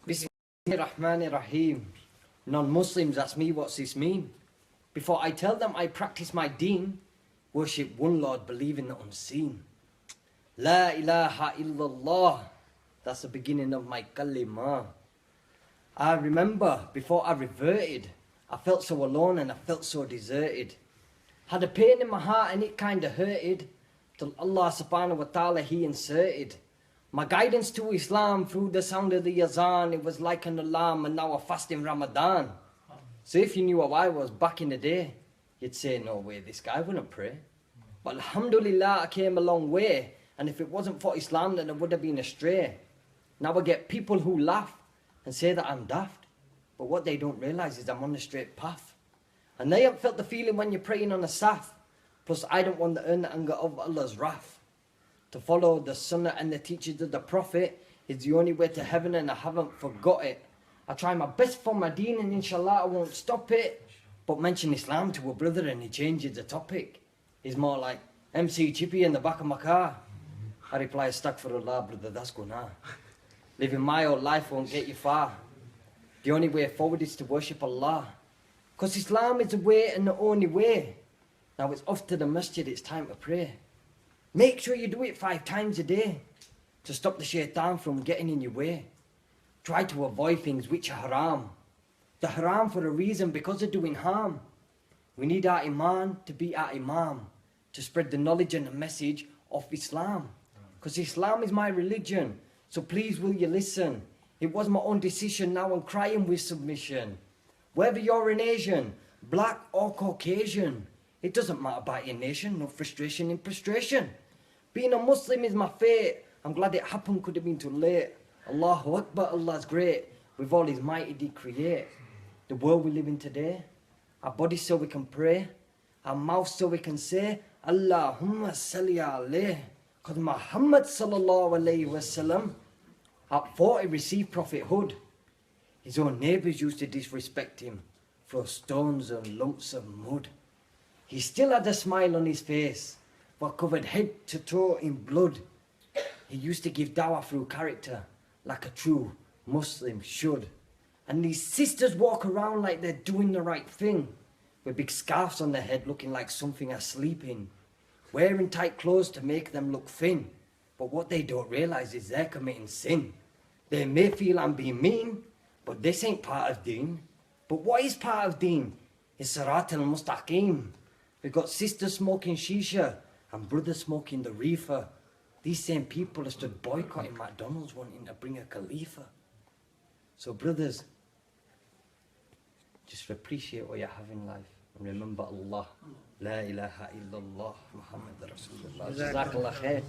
Bismillahirrahmanirrahim. Non-Muslims ask me what's this mean. Before I tell them I practice my deen, worship one Lord, believe in the unseen. La ilaha illallah. That's the beginning of my kalima. I remember before I reverted, I felt so alone and I felt so deserted. Had a pain in my heart and it kinda hurted, till Allah subhanahu wa ta'ala He inserted my guidance to Islam through the sound of the azan. It was like an alarm, and now I fast in Ramadan. So if you knew how I was back in the day, you'd say, no way, this guy wouldn't pray. But alhamdulillah, I came a long way, and if it wasn't for Islam, then I would have been astray. Now I get people who laugh and say that I'm daft, but what they don't realize is I'm on the straight path. And they haven't felt the feeling when you're praying on a saf. Plus, I don't want to earn the anger of Allah's wrath. To follow the sunnah and the teachings of the Prophet is the only way to heaven, and I haven't forgot it. I try my best for my deen, and inshallah I won't stop it. But mention Islam to a brother and he changes the topic. He's more like, MC Chippy in the back of my car. I reply, astaghfirullah, brother, that's guna. Living my old life won't get you far. The only way forward is to worship Allah. Because Islam is the way and the only way. Now it's off to the masjid, it's time to pray. Make sure you do it 5 times a day to stop the shaitan from getting in your way. Try to avoid things which are haram. They're haram for a reason, because they're doing harm. We need our iman to be our imam, to spread the knowledge and the message of Islam. Because Islam is my religion, so please will you listen. It was my own decision, now I'm crying with submission. Whether you're an Asian, black or Caucasian, it doesn't matter about your nation, no frustration in prostration. Being a Muslim is my fate. I'm glad it happened, could have been too late. Allahu Akbar, Allah's great. With all His mighty did create. The world we live in today, our bodies so we can pray, our mouths so we can say, Allahumma salli alayh. Because Muhammad sallallahu alayhi wasallam, at 40 received prophethood. His own neighbours used to disrespect him, throw stones and lumps of mud. He still had a smile on his face, but covered head to toe in blood. He used to give dawah through character, like a true Muslim should. And these sisters walk around like they're doing the right thing, with big scarves on their head looking like something asleep in, wearing tight clothes to make them look thin. But what they don't realise is they're committing sin. They may feel I'm being mean, but this ain't part of deen. But what is part of deen? It's Sirat al-Mustaqim. We've got sisters smoking shisha and brothers smoking the reefer. These same people have stood boycotting McDonald's wanting to bring a Khalifa. So brothers, just appreciate what you have in life and remember Allah. La ilaha illallah Muhammad Rasulullah. Jazakallah khair.